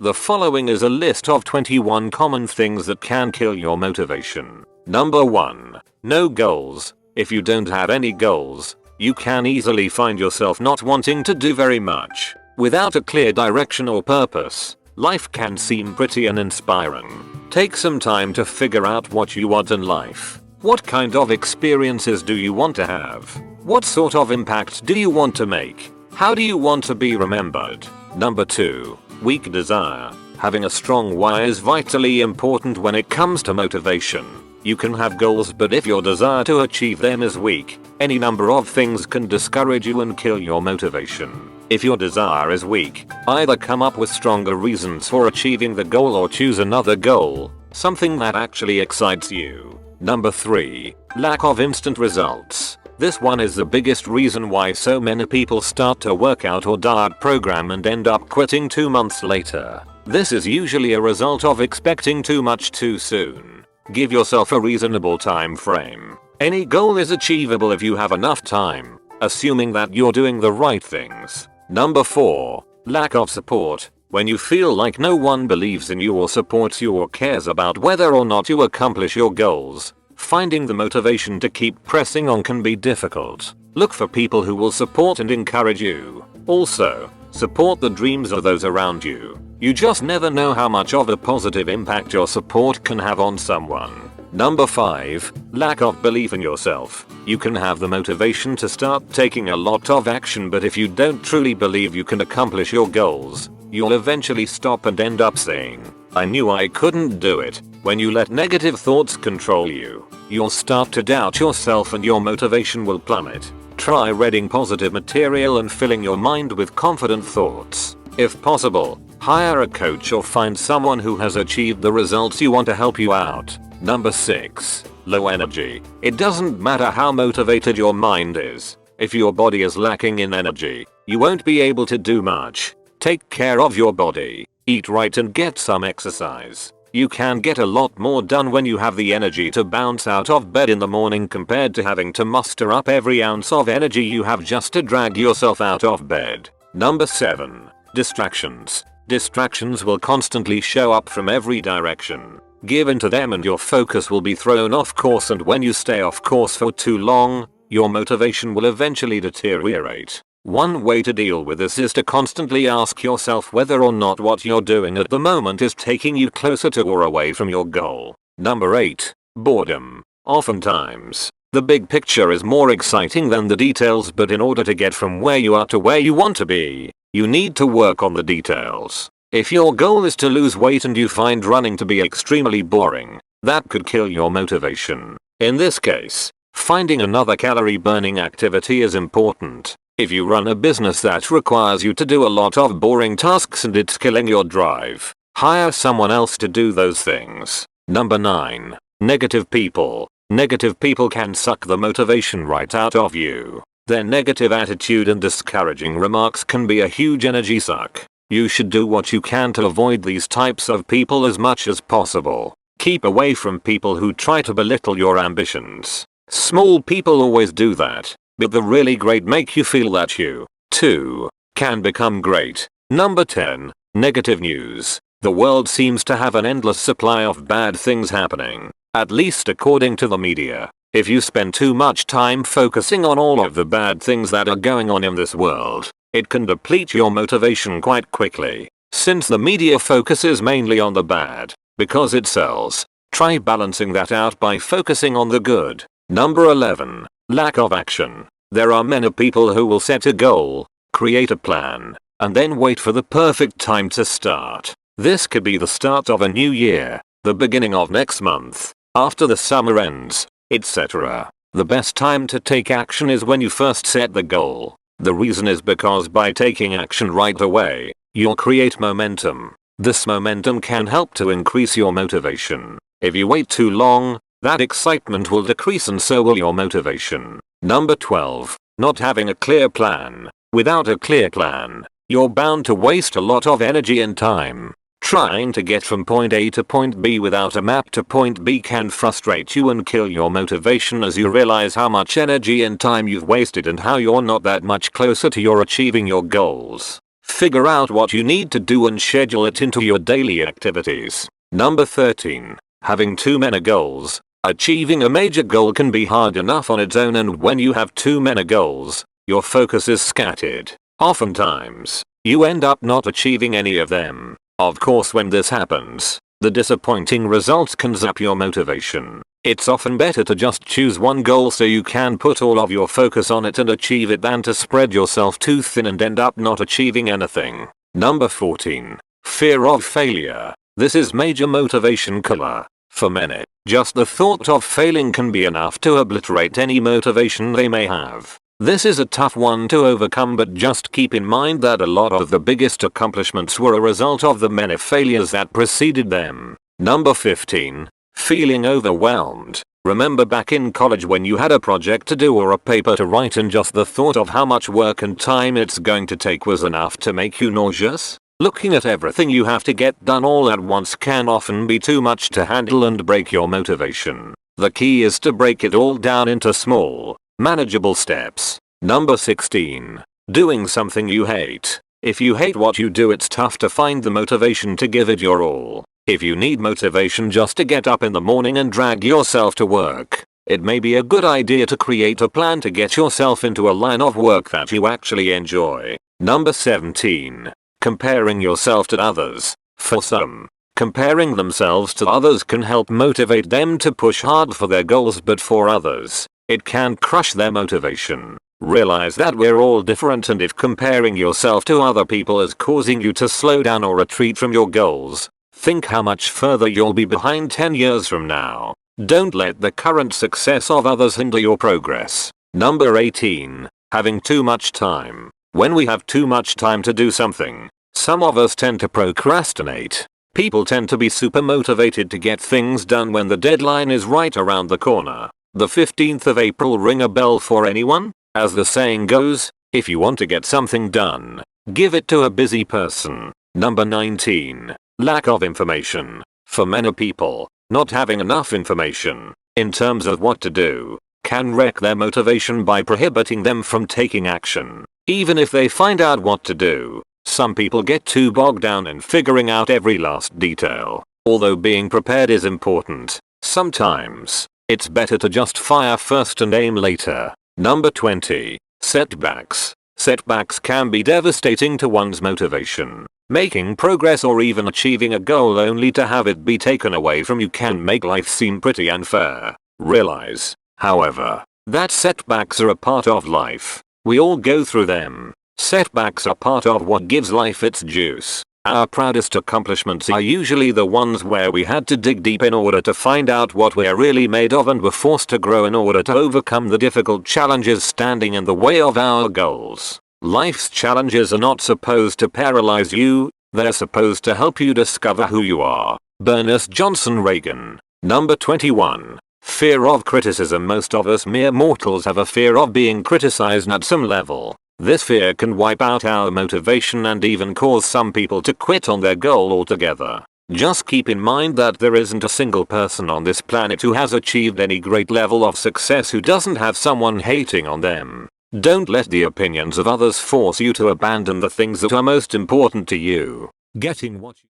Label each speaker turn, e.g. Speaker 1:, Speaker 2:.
Speaker 1: The following is a list of 21 common things that can kill your motivation. Number 1. No goals. If you don't have any goals, you can easily find yourself not wanting to do very much. Without a clear direction or purpose, life can seem pretty uninspiring. Take some time to figure out what you want in life. What kind of experiences do you want to have? What sort of impact do you want to make? How do you want to be remembered? Number 2. Weak desire. Having a strong why is vitally important when it comes to motivation. You can have goals, but if your desire to achieve them is weak, any number of things can discourage you and kill your motivation. If your desire is weak, either come up with stronger reasons for achieving the goal or choose another goal, something that actually excites you. Number 3. Lack of instant results. This one is the biggest reason why so many people start a workout or diet program and end up quitting 2 months later. This is usually a result of expecting too much too soon. Give yourself a reasonable time frame. Any goal is achievable if you have enough time, assuming that you're doing the right things. Number 4. Lack of support. When you feel like no one believes in you or supports you or cares about whether or not you accomplish your goals, finding the motivation to keep pressing on can be difficult. Look for people who will support and encourage you. Also, support the dreams of those around you. You just never know how much of a positive impact your support can have on someone. Number 5. Lack of belief in yourself. You can have the motivation to start taking a lot of action, but if you don't truly believe you can accomplish your goals, you'll eventually stop and end up saying, "I knew I couldn't do it." When you let negative thoughts control you, you'll start to doubt yourself and your motivation will plummet. Try reading positive material and filling your mind with confident thoughts. If possible, hire a coach or find someone who has achieved the results you want to help you out. Number 6. Low energy. It doesn't matter how motivated your mind is. If your body is lacking in energy, you won't be able to do much. Take care of your body. Eat right and get some exercise. You can get a lot more done when you have the energy to bounce out of bed in the morning compared to having to muster up every ounce of energy you have just to drag yourself out of bed. Number 7. Distractions. Distractions will constantly show up from every direction. Give in to them and your focus will be thrown off course, and when you stay off course for too long, your motivation will eventually deteriorate. One way to deal with this is to constantly ask yourself whether or not what you're doing at the moment is taking you closer to or away from your goal. Number 8. Boredom. Oftentimes, the big picture is more exciting than the details, but in order to get from where you are to where you want to be, you need to work on the details. If your goal is to lose weight and you find running to be extremely boring, that could kill your motivation. In this case, finding another calorie burning activity is important. If you run a business that requires you to do a lot of boring tasks and it's killing your drive, hire someone else to do those things. Number 9. Negative people. Negative people can suck the motivation right out of you. Their negative attitude and discouraging remarks can be a huge energy suck. You should do what you can to avoid these types of people as much as possible. Keep away from people who try to belittle your ambitions. Small people always do that. But the really great make you feel that you, too, can become great. Number 10. Negative news. The world seems to have an endless supply of bad things happening, at least according to the media. If you spend too much time focusing on all of the bad things that are going on in this world, it can deplete your motivation quite quickly. Since the media focuses mainly on the bad, because it sells, try balancing that out by focusing on the good. Number 11. Lack of action. There are many people who will set a goal, create a plan, and then wait for the perfect time to start. This could be the start of a new year, the beginning of next month, after the summer ends, etc. The best time to take action is when you first set the goal. The reason is because by taking action right away, you'll create momentum. This momentum can help to increase your motivation. If you wait too long, that excitement will decrease and so will your motivation. Number 12. Not having a clear plan. Without a clear plan, you're bound to waste a lot of energy and time. Trying to get from point A to point B without a map to point B can frustrate you and kill your motivation as you realize how much energy and time you've wasted and how you're not that much closer to your achieving your goals. Figure out what you need to do and schedule it into your daily activities. Number 13. Having too many goals. Achieving a major goal can be hard enough on its own, and when you have too many goals, your focus is scattered. Oftentimes, you end up not achieving any of them. Of course, when this happens, the disappointing results can zap your motivation. It's often better to just choose one goal so you can put all of your focus on it and achieve it than to spread yourself too thin and end up not achieving anything. Number 14. Fear of failure. This is major motivation killer. For many, just the thought of failing can be enough to obliterate any motivation they may have. This is a tough one to overcome, but just keep in mind that a lot of the biggest accomplishments were a result of the many failures that preceded them. Number 15. Feeling overwhelmed. Remember back in college when you had a project to do or a paper to write and just the thought of how much work and time it's going to take was enough to make you nauseous? Looking at everything you have to get done all at once can often be too much to handle and break your motivation. The key is to break it all down into small, manageable steps. Number 16. Doing something you hate. If you hate what you do, it's tough to find the motivation to give it your all. If you need motivation just to get up in the morning and drag yourself to work, it may be a good idea to create a plan to get yourself into a line of work that you actually enjoy. Number 17. Comparing yourself to others. For some, comparing themselves to others can help motivate them to push hard for their goals, but for others, it can crush their motivation. Realize that we're all different, and if comparing yourself to other people is causing you to slow down or retreat from your goals, think how much further you'll be behind 10 years from now. Don't let the current success of others hinder your progress. Number 18. Having too much time. When we have too much time to do something, some of us tend to procrastinate. People tend to be super motivated to get things done when the deadline is right around the corner. The 15th of April ring a bell for anyone? As the saying goes, if you want to get something done, give it to a busy person. Number 19. Lack of information. For many people, not having enough information, in terms of what to do, can wreck their motivation by prohibiting them from taking action. Even if they find out what to do, some people get too bogged down in figuring out every last detail. Although being prepared is important, sometimes, it's better to just fire first and aim later. Number 20. Setbacks. Setbacks can be devastating to one's motivation. Making progress or even achieving a goal only to have it be taken away from you can make life seem pretty unfair. Realize, however, that setbacks are a part of life. We all go through them. Setbacks are part of what gives life its juice. Our proudest accomplishments are usually the ones where we had to dig deep in order to find out what we're really made of and were forced to grow in order to overcome the difficult challenges standing in the way of our goals. Life's challenges are not supposed to paralyze you, they're supposed to help you discover who you are. Bernice Johnson Reagan. Number 21. Fear of criticism. Most of us mere mortals have a fear of being criticized at some level. This fear can wipe out our motivation and even cause some people to quit on their goal altogether. Just keep in mind that there isn't a single person on this planet who has achieved any great level of success who doesn't have someone hating on them. Don't let the opinions of others force you to abandon the things that are most important to you. Getting what you